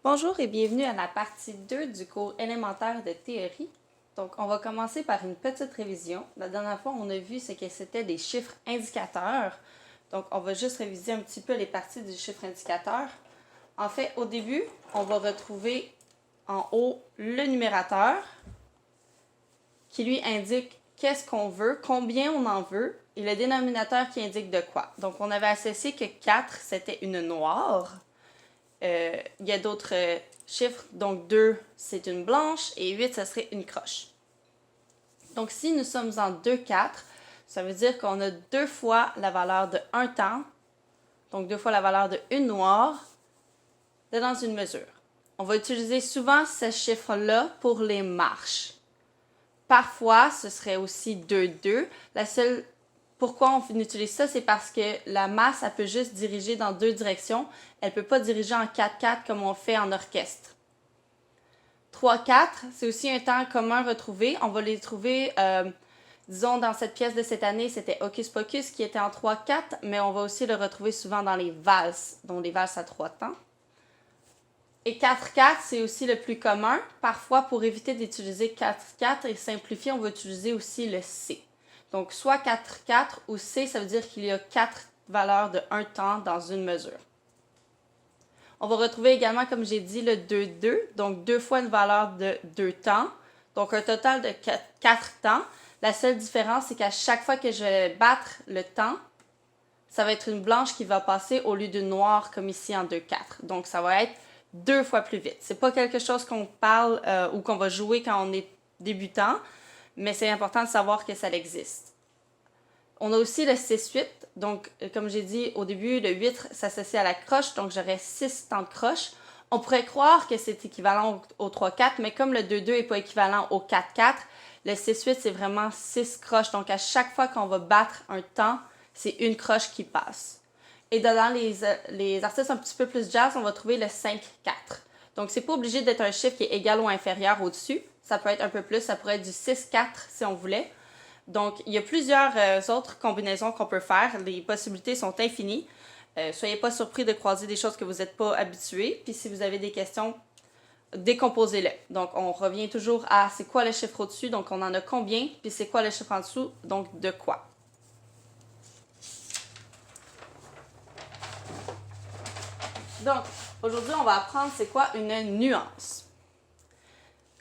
Bonjour et bienvenue à la partie 2 du cours élémentaire de théorie. Donc, on va commencer par une petite révision. La dernière fois, on a vu ce que c'était des chiffres indicateurs. Donc, on va juste réviser un petit peu les parties du chiffre indicateur. En fait, au début, on va retrouver en haut le numérateur qui lui indique qu'est-ce qu'on veut, combien on en veut, et le dénominateur qui indique de quoi. Donc, on avait associé que 4, c'était une noire. Il y a d'autres chiffres, donc 2, c'est une blanche, et 8, ça serait une croche. Donc, si nous sommes en 2, 4, ça veut dire qu'on a 2 fois la valeur de 1 temps, donc 2 fois la valeur de 1 noire, dans une mesure. On va utiliser souvent ce chiffre-là pour les marches. Parfois, ce serait aussi 2, 2. Pourquoi on utilise ça, c'est parce que la masse, elle peut juste diriger dans deux directions. Elle ne peut pas diriger en 4-4 comme on fait en orchestre. 3-4, c'est aussi un temps commun retrouvé. On va les trouver, disons, dans cette pièce de cette année, c'était Hocus Pocus qui était en 3-4, mais on va aussi le retrouver souvent dans les valses, dont les valses à 3 temps. Et 4-4, c'est aussi le plus commun. Parfois, pour éviter d'utiliser 4-4 et simplifier, on va utiliser aussi le C. Donc, soit 4-4 ou C, ça veut dire qu'il y a 4 valeurs de 1 temps dans une mesure. On va retrouver également, comme j'ai dit, le 2-2, donc 2 fois une valeur de 2 temps, donc un total de 4 temps. La seule différence, c'est qu'à chaque fois que je vais battre le temps, ça va être une blanche qui va passer au lieu d'une noire comme ici en 2-4. Donc, ça va être 2 fois plus vite. C'est pas quelque chose qu'on parle ou qu'on va jouer quand on est débutant, mais c'est important de savoir que ça existe. On a aussi le 6-8. Donc, comme j'ai dit au début, le 8 s'associe à la croche, donc j'aurais 6 temps de croche. On pourrait croire que c'est équivalent au 3-4, mais comme le 2-2 n'est pas équivalent au 4-4, le 6-8, c'est vraiment 6 croches. Donc, à chaque fois qu'on va battre un temps, c'est une croche qui passe. Et dans les artistes un petit peu plus jazz, on va trouver le 5-4. Donc, c'est pas obligé d'être un chiffre qui est égal ou inférieur au-dessus. Ça peut être un peu plus, ça pourrait être du 6-4 si on voulait. Donc, il y a plusieurs autres combinaisons qu'on peut faire. Les possibilités sont infinies. Soyez pas surpris de croiser des choses que vous n'êtes pas habitués. Puis, si vous avez des questions, décomposez-les. Donc, on revient toujours à c'est quoi le chiffre au-dessus, donc on en a combien, puis c'est quoi le chiffre en dessous, donc de quoi. Donc, aujourd'hui, on va apprendre c'est quoi une nuance.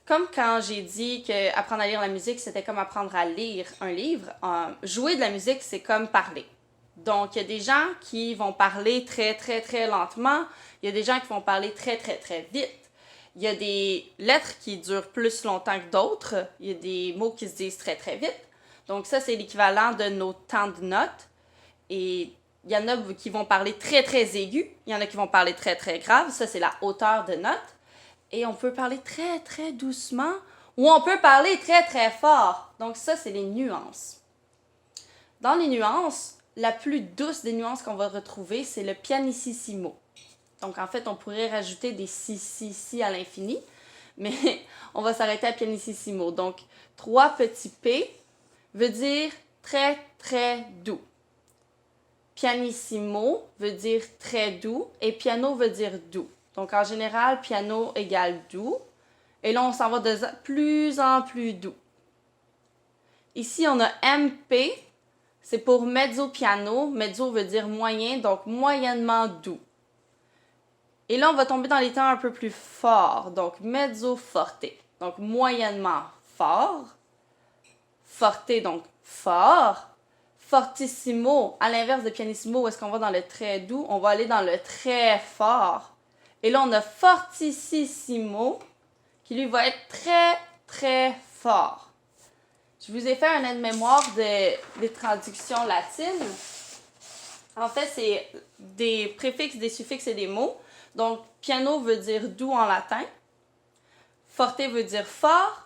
Comme quand j'ai dit qu'apprendre à lire la musique, c'était comme apprendre à lire un livre, jouer de la musique, c'est comme parler. Donc, il y a des gens qui vont parler très, très, très lentement. Il y a des gens qui vont parler très, très, très vite. Il y a des lettres qui durent plus longtemps que d'autres. Il y a des mots qui se disent très, très vite. Donc, ça, c'est l'équivalent de nos temps de notes. Et il y en a qui vont parler très, très aigu. Il y en a qui vont parler très, très grave. Ça, c'est la hauteur de note. Et on peut parler très, très doucement ou on peut parler très, très fort. Donc, ça, c'est les nuances. Dans les nuances, la plus douce des nuances qu'on va retrouver, c'est le pianissimo. Donc, en fait, on pourrait rajouter des si à l'infini, mais on va s'arrêter à pianissimo. Donc, 3 petits P veut dire très, très doux. Pianissimo veut dire très doux et piano veut dire doux. Donc, en général, piano égale doux. Et là, on s'en va de plus en plus doux. Ici, on a MP. C'est pour mezzo piano. Mezzo veut dire moyen, donc moyennement doux. Et là, on va tomber dans les temps un peu plus forts. Donc, mezzo forte. Donc, moyennement fort. Forte, donc fort. Fortissimo, à l'inverse de pianissimo, où est-ce qu'on va dans le très doux, on va aller dans le très fort. Et là, on a fortissimo, qui lui va être très, très fort. Je vous ai fait un aide-mémoire des traductions latines. En fait, c'est des préfixes, des suffixes et des mots. Donc, piano veut dire doux en latin. Forte veut dire fort.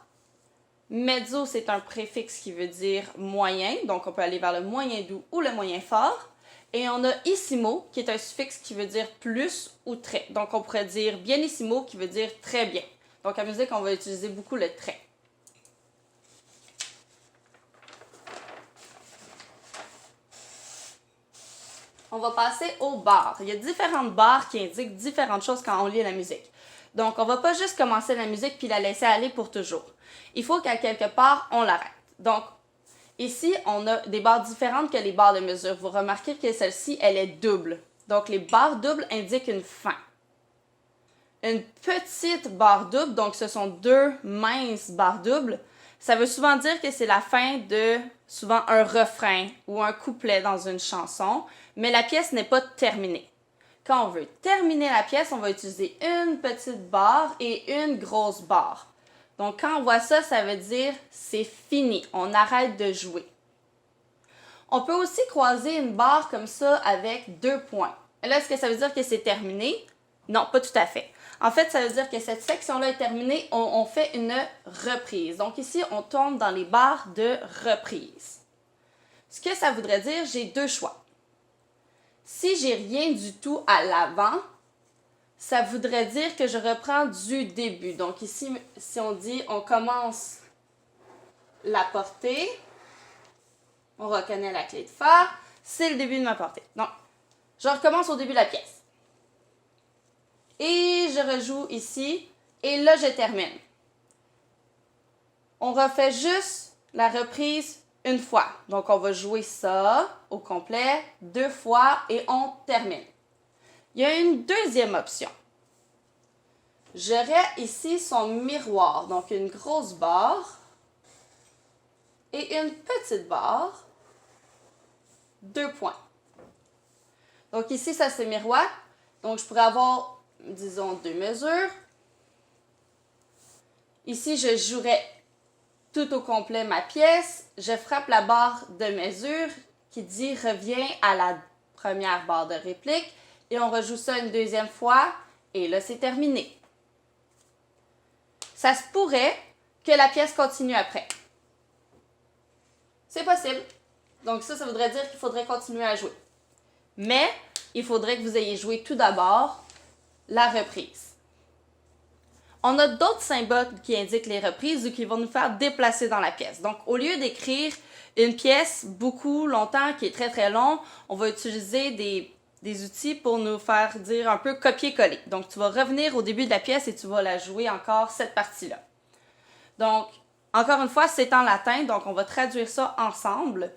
Mezzo, c'est un préfixe qui veut dire moyen. Donc, on peut aller vers le moyen doux ou le moyen fort. Et on a issimo, qui est un suffixe qui veut dire plus ou très. Donc, on pourrait dire bienissimo, qui veut dire très bien. Donc, en musique, on va utiliser beaucoup le très. on va passer aux barres. Il y a différentes barres qui indiquent différentes choses quand on lit la musique. Donc, on ne va pas juste commencer la musique puis la laisser aller pour toujours. Il faut qu'à quelque part, on l'arrête. Donc, ici, on a des barres différentes que les barres de mesure. Vous remarquez que celle-ci, elle est double. Donc, les barres doubles indiquent une fin. Une petite barre double, donc ce sont deux minces barres doubles, ça veut souvent dire que c'est la fin de souvent un refrain ou un couplet dans une chanson, mais la pièce n'est pas terminée. Quand on veut terminer la pièce, on va utiliser une petite barre et une grosse barre. Donc, quand on voit ça, ça veut dire c'est fini, on arrête de jouer. On peut aussi croiser une barre comme ça avec 2 points. Et là, est-ce que ça veut dire que c'est terminé? Non, pas tout à fait. En fait, ça veut dire que cette section-là est terminée, on fait une reprise. Donc ici, on tombe dans les barres de reprise. Ce que ça voudrait dire, j'ai 2 choix. Si j'ai rien du tout à l'avant, ça voudrait dire que je reprends du début. Donc ici, si on dit on commence la portée, on reconnaît la clé de Fa, c'est le début de ma portée. Donc, je recommence au début de la pièce. Et je rejoue ici, et là, je termine. On refait juste la reprise une fois. Donc, on va jouer ça au complet 2 fois et on termine. Il y a une deuxième option. J'aurais ici son miroir, donc une grosse barre et une petite barre, 2 points. Donc ici, ça c'est miroir. Donc, je pourrais avoir, disons, 2 mesures. Ici, je jouerais tout au complet ma pièce. Je frappe la barre de mesure qui dit « Reviens à la première barre de réplique » et on rejoue ça une deuxième fois et là, c'est terminé. Ça se pourrait que la pièce continue après. C'est possible. Donc ça voudrait dire qu'il faudrait continuer à jouer. Mais il faudrait que vous ayez joué tout d'abord la reprise. On a d'autres symboles qui indiquent les reprises ou qui vont nous faire déplacer dans la pièce. Donc, au lieu d'écrire une pièce beaucoup longtemps, qui est très très long, on va utiliser des outils pour nous faire dire un peu copier-coller. Donc, tu vas revenir au début de la pièce et tu vas la jouer encore cette partie-là. Donc, encore une fois, c'est en latin, donc on va traduire ça ensemble.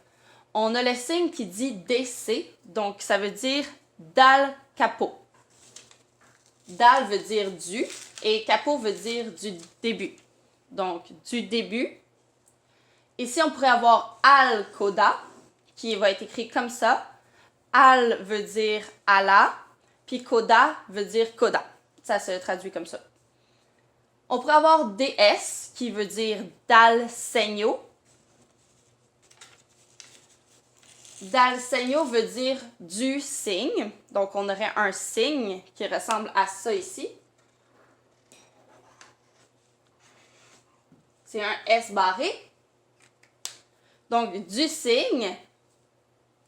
On a le signe qui dit DC, donc ça veut dire dal capo. Dal veut dire du et capo veut dire du début. Donc, du début. Ici, on pourrait avoir al coda qui va être écrit comme ça. Al veut dire Allah, puis coda veut dire coda. Ça se traduit comme ça. On pourrait avoir DS qui veut dire dal segno. Dal segno veut dire du signe. Donc, on aurait un signe qui ressemble à ça ici. C'est un S barré. Donc, du signe.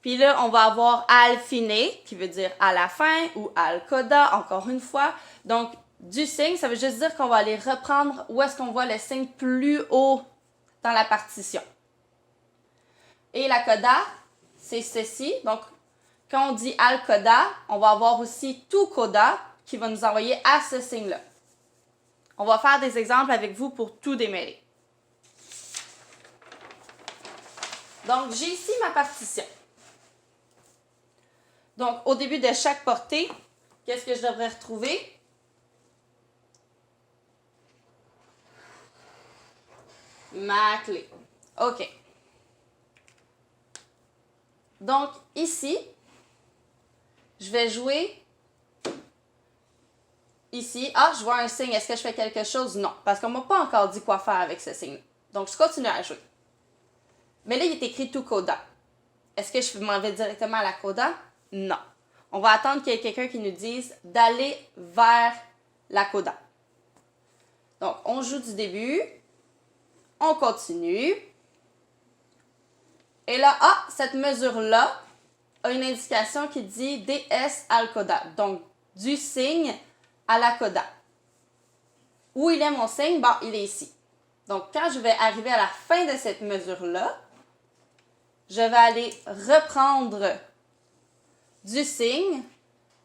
Puis là, on va avoir al fine, qui veut dire à la fin, ou al coda, encore une fois. Donc, du signe, ça veut juste dire qu'on va aller reprendre où est-ce qu'on voit le signe plus haut dans la partition. Et la coda, c'est ceci. Donc, quand on dit al coda, on va avoir aussi tout coda qui va nous envoyer à ce signe-là. On va faire des exemples avec vous pour tout démêler. Donc, j'ai ici ma partition. Donc, au début de chaque portée, qu'est-ce que je devrais retrouver? Ma clé. OK. Donc, ici, je vais jouer ici. Ah, je vois un signe. Est-ce que je fais quelque chose? Non, parce qu'on ne m'a pas encore dit quoi faire avec ce signe. Donc, je continue à jouer. Mais là, il est écrit tout coda. Est-ce que je m'en vais directement à la coda? Non. On va attendre qu'il y ait quelqu'un qui nous dise d'aller vers la coda. Donc, on joue du début. On continue. Et là, cette mesure-là a une indication qui dit DS al coda. Donc, du signe à la coda. Où il est mon signe? Bon, il est ici. Donc, quand je vais arriver à la fin de cette mesure-là, je vais aller reprendre du signe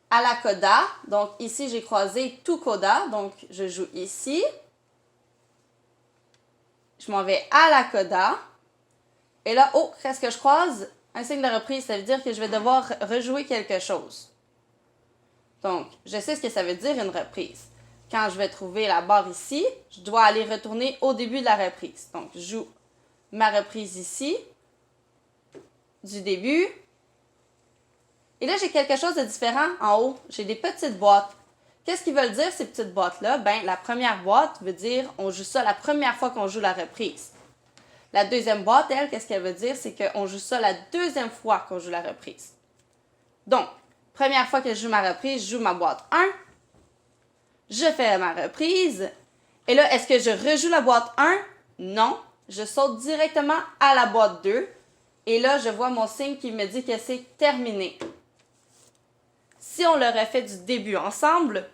à la coda. Donc ici, j'ai croisé tout coda. Donc je joue ici. Je m'en vais à la coda. Et là, oh, qu'est-ce que je croise? Un signe de reprise, ça veut dire que je vais devoir rejouer quelque chose. Donc, je sais ce que ça veut dire une reprise. Quand je vais trouver la barre ici, je dois aller retourner au début de la reprise. Donc, je joue ma reprise ici, du début. Et là, j'ai quelque chose de différent en haut. J'ai des petites boîtes. Qu'est-ce qu'ils veulent dire, ces petites boîtes-là? Ben, la première boîte veut dire on joue ça la première fois qu'on joue la reprise. La deuxième boîte, elle, qu'est-ce qu'elle veut dire? C'est qu'on joue ça la deuxième fois qu'on joue la reprise. Donc, première fois que je joue ma reprise, je joue ma boîte 1. Je fais ma reprise. Et là, est-ce que je rejoue la boîte 1? Non. Je saute directement à la boîte 2. Et là, je vois mon signe qui me dit que c'est terminé. Si on le refait du début ensemble,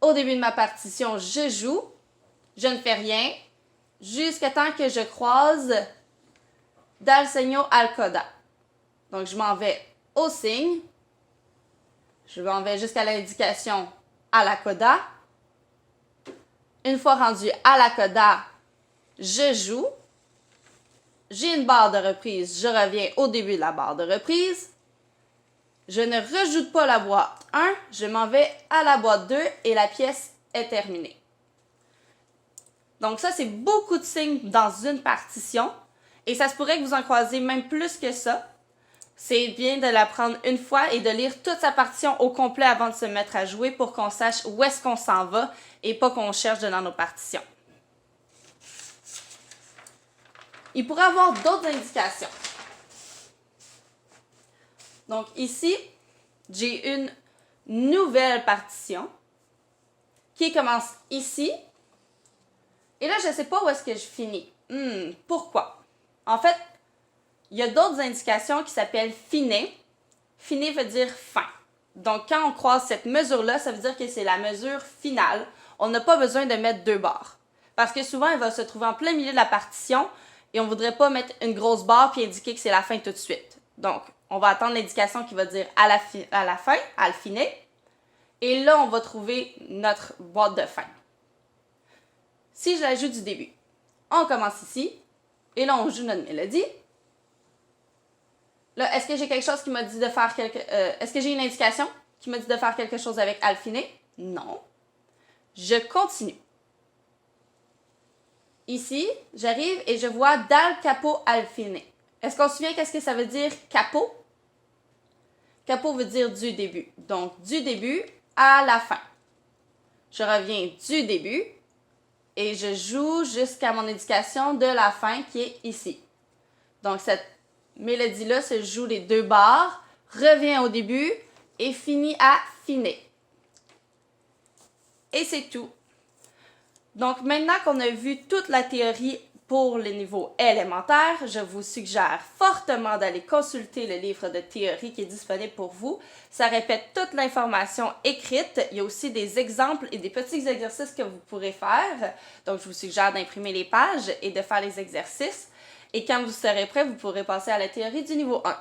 au début de ma partition, je joue. Je ne fais rien jusqu'à temps que je croise dal segno al coda. Donc, je m'en vais au signe. Je m'en vais jusqu'à l'indication à la coda. Une fois rendu à la coda, je joue. J'ai une barre de reprise. Je reviens au début de la barre de reprise. Je ne rejoute pas la boîte 1. Je m'en vais à la boîte 2 et la pièce est terminée. Donc ça, c'est beaucoup de signes dans une partition. Et ça se pourrait que vous en croisez même plus que ça. C'est bien de l'apprendre une fois et de lire toute sa partition au complet avant de se mettre à jouer pour qu'on sache où est-ce qu'on s'en va et pas qu'on cherche dans nos partitions. Il pourrait y avoir d'autres indications. Donc ici, j'ai une nouvelle partition qui commence ici. Et là, je ne sais pas où est-ce que je finis. Pourquoi? En fait, il y a d'autres indications qui s'appellent fine. Fine veut dire fin. Donc, quand on croise cette mesure-là, ça veut dire que c'est la mesure finale. On n'a pas besoin de mettre 2 barres. Parce que souvent, elle va se trouver en plein milieu de la partition et on ne voudrait pas mettre une grosse barre puis indiquer que c'est la fin tout de suite. Donc, on va attendre l'indication qui va dire à la fin, à le fine. Et là, on va trouver notre boîte de fin. Si je la joue du début, on commence ici. Et là, on joue notre mélodie. Là, est-ce que j'ai quelque chose qui m'a dit de faire est-ce que j'ai une indication qui m'a dit de faire quelque chose avec al fine? Non. Je continue. Ici, j'arrive et je vois dal capo al fine. Est-ce qu'on se souvient qu'est-ce que ça veut dire capo? Capo veut dire du début. Donc, du début à la fin. Je reviens du début et je joue jusqu'à mon indication de la fin qui est ici. Donc, cette mélodie-là se joue les 2 barres, revient au début et finit à fine. Et c'est tout. Donc, maintenant qu'on a vu toute la théorie pour les niveaux élémentaires, je vous suggère fortement d'aller consulter le livre de théorie qui est disponible pour vous. Ça répète toute l'information écrite. Il y a aussi des exemples et des petits exercices que vous pourrez faire. Donc, je vous suggère d'imprimer les pages et de faire les exercices. Et quand vous serez prêt, vous pourrez passer à la théorie du niveau 1.